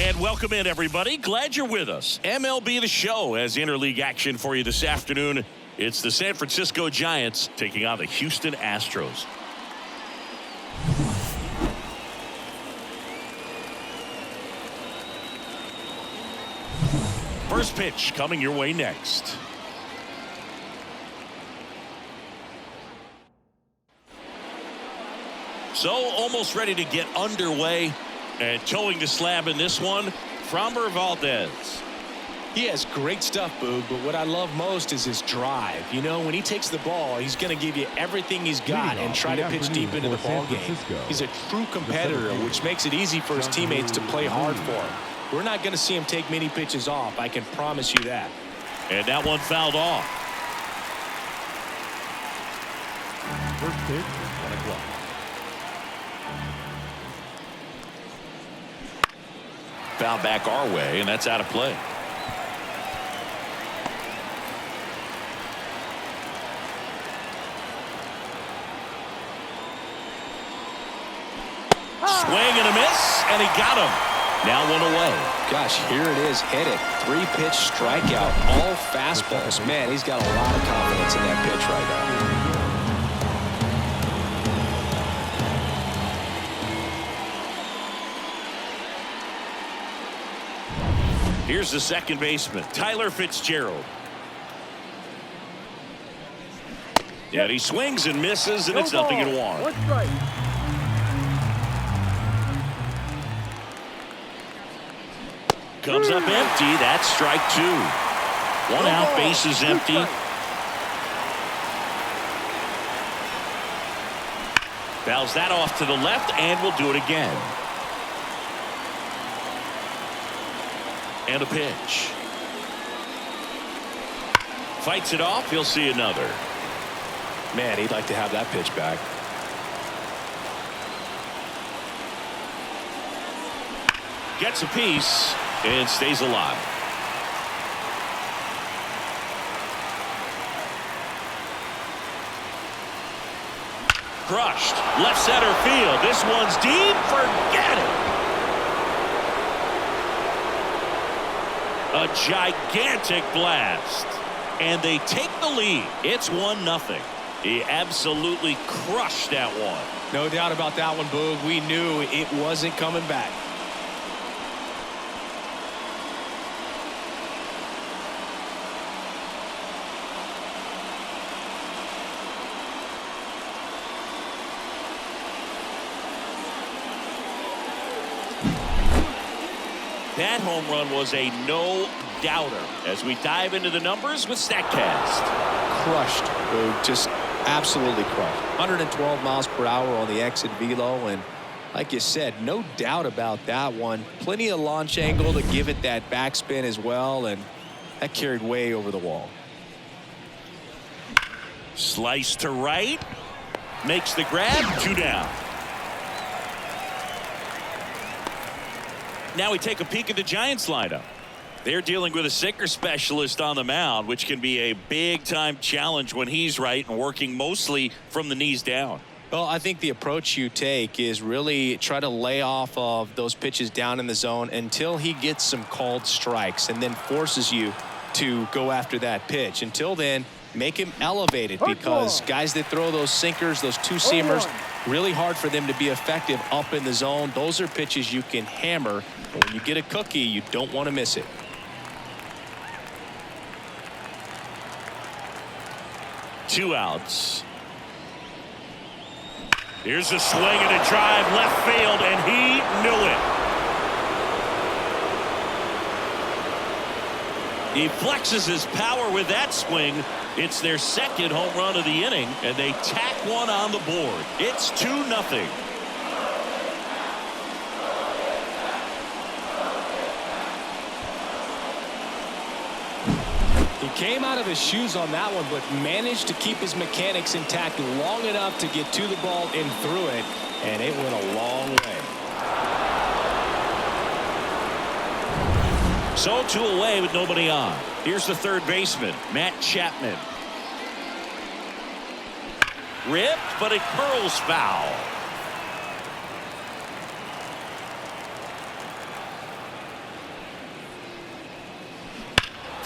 And welcome in, everybody. Glad you're with us. MLB The Show has interleague action for you this afternoon. It's the San Francisco Giants taking on the Houston Astros. First pitch coming your way next. So almost ready to get underway, and towing the slab in this one, Framber Valdez. He has great stuff, Boog, but what I love most is his drive. You know, when he takes the ball, he's going to give you everything he's got and try to pitch deep into the ball game. He's a true competitor, which makes it easy for his teammates to play hard for him. We're not going to see him take many pitches off, I can promise you that. And that one fouled off. First pitch, 1 o'clock. Foul back our way, and that's out of play. Swing and a miss, and he got him. Now one away. Gosh, here it is, hit it. 3-pitch strikeout, all fastballs. Man, he's got a lot of confidence in that pitch right now. Here's the second baseman, Tyler Fitzgerald. Yeah, he swings and misses, and it's 0-1. 1 strike. Comes up empty. That's strike 2. 1 out, base is empty. Fouls that off to the left, and we'll do it again. And a pitch. Fights it off. He'll see another. Man, he'd like to have that pitch back. Gets a piece and stays alive. Crushed. Left center field. This one's deep. Forget it. A gigantic blast. And they take the lead. It's 1-0. He absolutely crushed that one. No doubt about that one, Boog. We knew it wasn't coming back. That home run was a no-doubter as we dive into the numbers with StatCast. Crushed, Boog. Just absolutely crushed. 112 miles per hour on the exit velo, and like you said, no doubt about that one. Plenty of launch angle to give it that backspin as well, and that carried way over the wall. Slice to right. Makes the grab. 2 down. Now we take a peek at the Giants lineup. They're dealing with a sinker specialist on the mound, which can be a big-time challenge when he's right and working mostly from the knees down. Well, I think the approach you take is really try to lay off of those pitches down in the zone until he gets some called strikes and then forces you to go after that pitch. Until then, make him elevated, because guys that throw those sinkers, those two-seamers, really hard for them to be effective up in the zone. Those are pitches you can hammer, but when you get a cookie, you don't want to miss it. Two outs. Here's a swing and a drive left field, and he knew it. He flexes his power with that swing. It's their second home run of the inning, and they tack one on the board. It's 2-0. He came out of his shoes on that one, but managed to keep his mechanics intact long enough to get to the ball and through it, and it went a long way. So 2 away with nobody on. Here's the third baseman, Matt Chapman. Ripped, but it curls foul.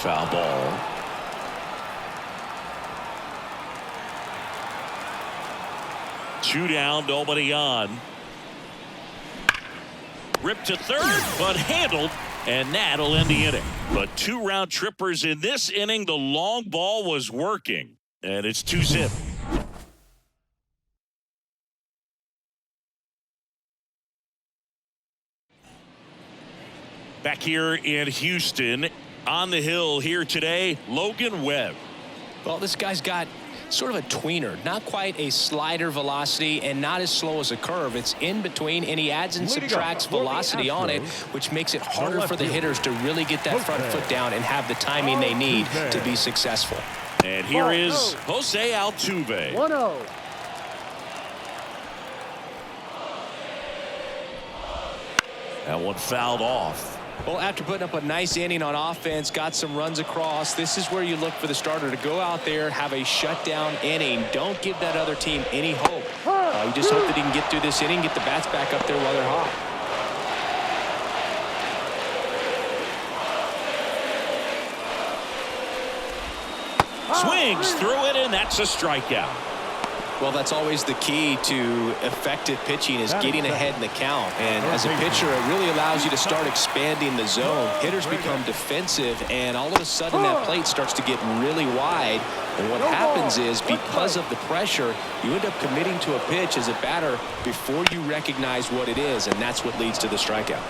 Foul ball. Two down, nobody on. Ripped to third, but handled, and that'll end the inning. But 2 round trippers in this inning. The long ball was working, and it's 2-zip. Back here in Houston, on the hill here today, Logan Webb. Well, this guy's got sort of a tweener, not quite a slider velocity and not as slow as a curve. It's in between, and he adds and subtracts velocity on it, which makes it harder for the hitters to really get that front foot down and have the timing they need to be successful. And here is Jose Altuve. 1-0. That one fouled off. Well, after putting up a nice inning on offense, got some runs across, this is where you look for the starter to go out there, have a shutdown inning. Don't give that other team any hope. You just hope that he can get through this inning, get the bats back up there while they're hot. Swings through it, and that's a strikeout. Well, that's always the key to effective pitching, is getting ahead in the count. And as a pitcher, it really allows you to start expanding the zone. Hitters become defensive, and all of a sudden that plate starts to get really wide. And what happens is, because of the pressure, you end up committing to a pitch as a batter before you recognize what it is, and that's what leads to the strikeout.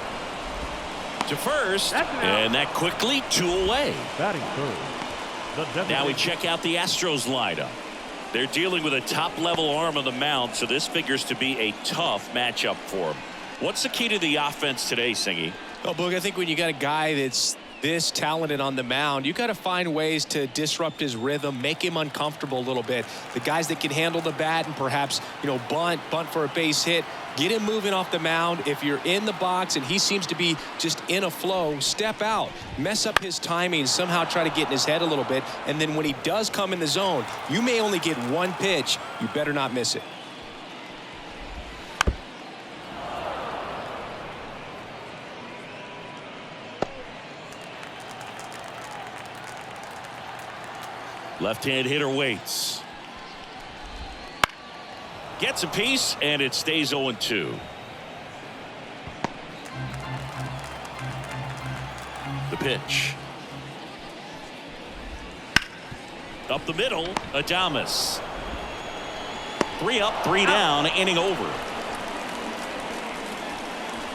To first, and that quickly 2 away. Batting third. Now we check out the Astros lineup. They're dealing with a top-level arm on the mound, so this figures to be a tough matchup for them. What's the key to the offense today, Singy? Well, Boog, I think when you got a guy that's this talented on the mound, you got to find ways to disrupt his rhythm, make him uncomfortable a little bit. The guys that can handle the bat and perhaps, bunt for a base hit, get him moving off the mound. If you're in the box and he seems to be just in a flow, step out, mess up his timing, somehow try to get in his head a little bit. And then when he does come in the zone, you may only get one pitch. You better not miss it. Left-hand hitter waits. Gets a piece, and it stays 0-2. The pitch. Up the middle, Adames. 3 up, 3 down, inning over.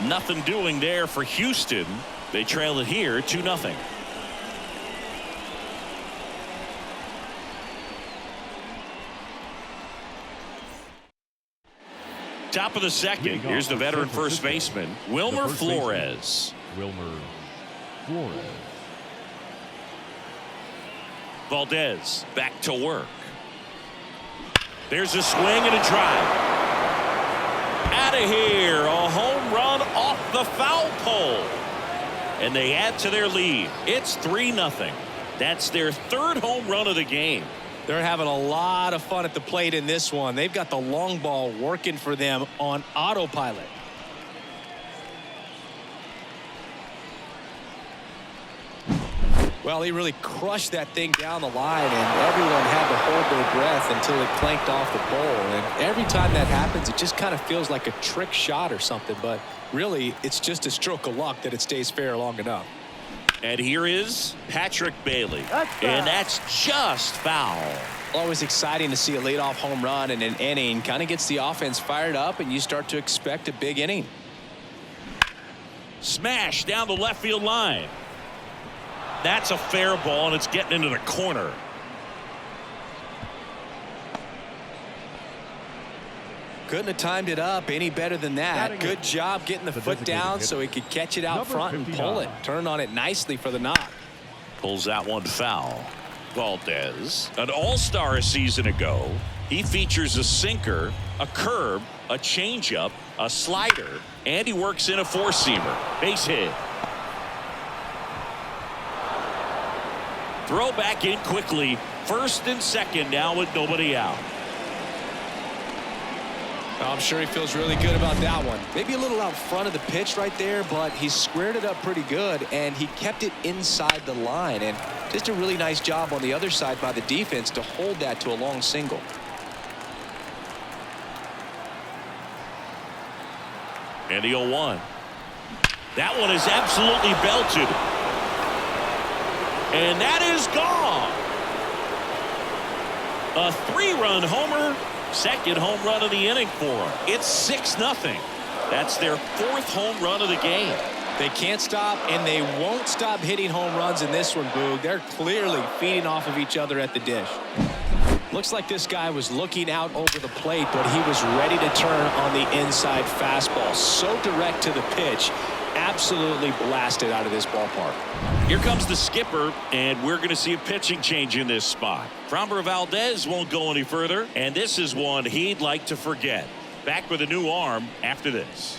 Nothing doing there for Houston. They trail it here 2-0. Top of the second. Here's the veteran first baseman, Wilmer Flores. Valdez back to work. There's a swing and a drive. Out of here. A home run off the foul pole. And they add to their lead. It's 3-0. That's their 3rd home run of the game. They're having a lot of fun at the plate in this one. They've got the long ball working for them on autopilot. Well, he really crushed that thing down the line, and everyone had to hold their breath until it clanked off the pole. And every time that happens, it just kind of feels like a trick shot or something. But really, it's just a stroke of luck that it stays fair long enough. And here is Patrick Bailey. And that's just foul. Always exciting to see a leadoff home run in an inning. Kind of gets the offense fired up, and you start to expect a big inning. Smash down the left field line. That's a fair ball, and it's getting into the corner. Couldn't have timed it up any better than that. Good job getting the foot down so he could catch it out front and pull it. Turn on it nicely for the knock. Pulls that one foul. Valdez, an all-star a season ago. He features a sinker, a curve, a changeup, a slider, and he works in a four-seamer. Base hit. Throw back in quickly. First and second now with nobody out. I'm sure he feels really good about that one. Maybe a little out front of the pitch right there, but he squared it up pretty good, and he kept it inside the line. And just a really nice job on the other side by the defense to hold that to a long single. And the 0-1. That one is absolutely belted. And that is gone. A 3-run homer. Second home run of the inning for him. It's 6-0. That's their 4th home run of the game. They can't stop, and they won't stop hitting home runs in this one, Boog. They're clearly feeding off of each other at the dish. Looks like this guy was looking out over the plate, but he was ready to turn on the inside fastball. So direct to the pitch. Absolutely blasted out of this ballpark. Here comes the skipper, and we're going to see a pitching change in this spot. Framber Valdez won't go any further, and this is one he'd like to forget. Back with a new arm after this.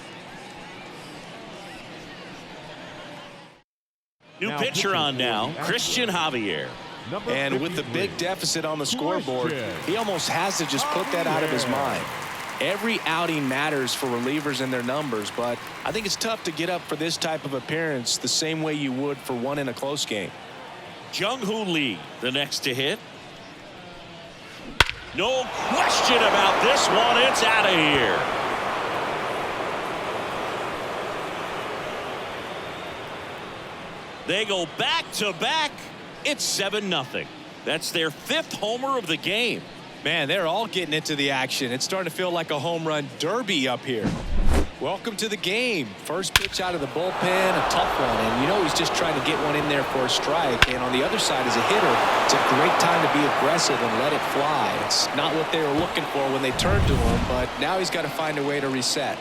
New pitcher on now, Christian Javier. And with the big deficit on the scoreboard, he almost has to just put that out of his mind. Every outing matters for relievers and their numbers, but I think it's tough to get up for this type of appearance the same way you would for one in a close game. Jung-Hoo Lee, the next to hit. No question about this one. It's out of here. They go back to back. It's 7-0. That's their 5th homer of the game. Man, they're all getting into the action. It's starting to feel like a home run derby up here. Welcome to the game. First pitch out of the bullpen, a tough one. And you know he's just trying to get one in there for a strike. And on the other side, as a hitter, it's a great time to be aggressive and let it fly. It's not what they were looking for when they turned to him, but now he's got to find a way to reset.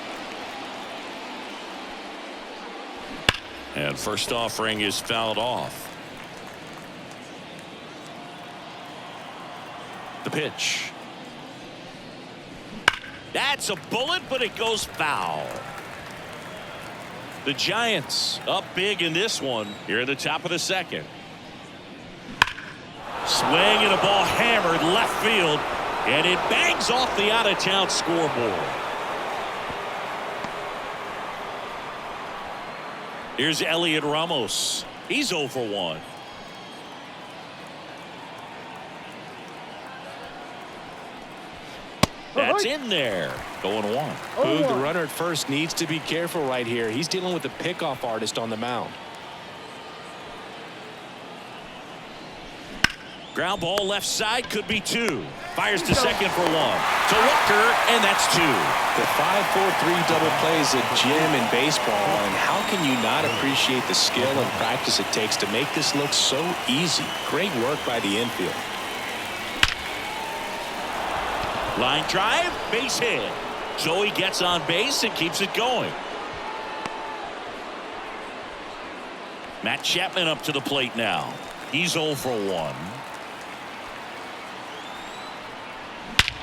And first offering is fouled off. The pitch. That's a bullet, but it goes foul. The Giants up big in this one here at the top of the second. Swing and a ball hammered left field, and it bangs off the out-of-town scoreboard. Here's Elliot Ramos. He's 0 for 1. That's in there. Going 1. Boog, the runner at first needs to be careful right here. He's dealing with a pickoff artist on the mound. Ground ball left side, could be 2. Fires to second for 1. To Walker, and that's 2. The 5-4-3 double play is a gem in baseball, and how can you not appreciate the skill and practice it takes to make this look so easy? Great work by the infield. Line drive, base hit. Joey gets on base and keeps it going. Matt Chapman up to the plate now. He's 0 for 1.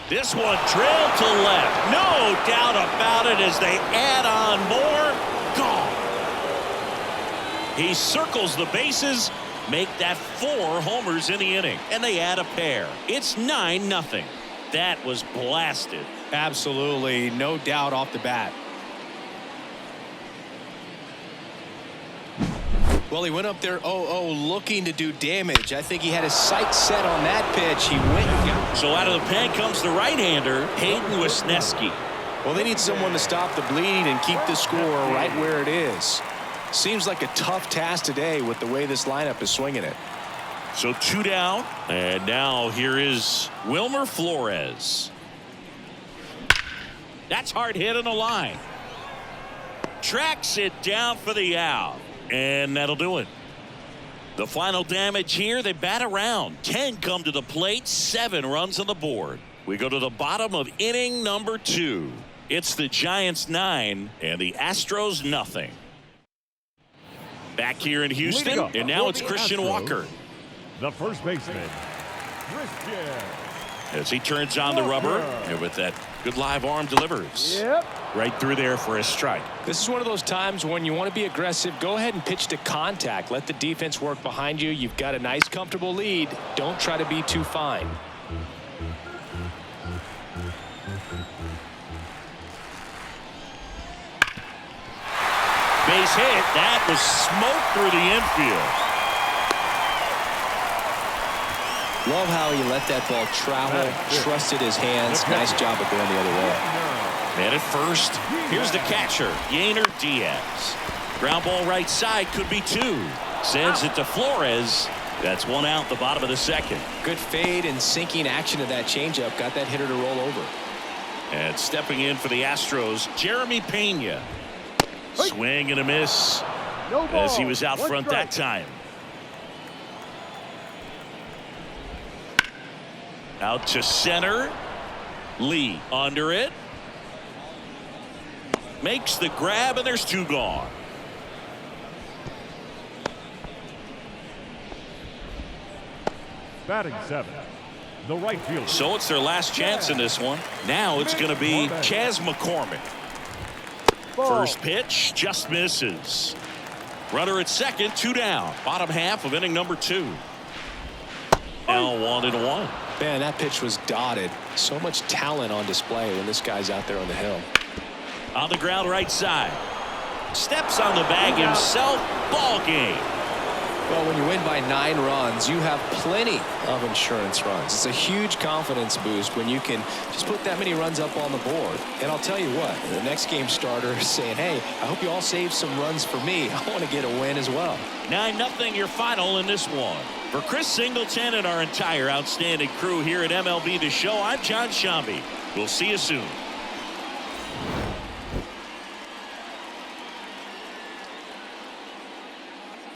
This one drilled to left. No doubt about it as they add on more. Gone. He circles the bases, make that 4 homers in the inning, and they add a pair. It's 9-0. That was blasted. Absolutely, no doubt off the bat. Well, he went up there 0-0 looking to do damage. I think he had his sights set on that pitch. He went and got. So out of the pen comes the right-hander, Hayden Wisniewski. Well, they need someone to stop the bleeding and keep the score right where it is. Seems like a tough task today with the way this lineup is swinging it. So 2 down, and now here is Wilmer Flores. That's hard hit on the line. Tracks it down for the out, and that'll do it. The final damage here, they bat around. 10 come to the plate, 7 runs on the board. We go to the bottom of inning number 2. It's the Giants 9 and the Astros nothing. Back here in Houston, and now it's Christian Walker. The first baseman, Christian. As he turns on the rubber, and with that good live arm delivers. Right through there for a strike. This is one of those times when you want to be aggressive. Go ahead and pitch to contact. Let the defense work behind you. You've got a nice, comfortable lead. Don't try to be too fine. base hit. That was smoke through the infield. Love how he let that ball travel, trusted his hands. Nice job of going the other way. Man at first. Here's the catcher, Yainer Diaz. Ground ball right side, could be two. Sends it to Flores. That's one out the bottom of the second. Good fade and sinking action of that changeup. Got that hitter to roll over. And stepping in for the Astros, Jeremy Pena. Swing and a miss as he was out front that time. Out to center. Lee under it. Makes the grab, and there's two gone. Batting seventh, the right fielder. So it's their last chance in this one. Now it's going to be Chas McCormick. First pitch just misses. Runner at second, two down. Bottom half of inning number 2. Now 1-1. Man, that pitch was dotted. So much talent on display when this guy's out there on the hill. On the ground right side. Steps on the bag himself. Ball game. Well, when you win by 9 runs, you have plenty of insurance runs. It's a huge confidence boost when you can just put that many runs up on the board. And I'll tell you what, the next game starter is saying, hey, I hope you all save some runs for me. I want to get a win as well. 9-0 your final in this one. For Chris Singleton and our entire outstanding crew here at MLB The Show, I'm John Shambi. We'll see you soon.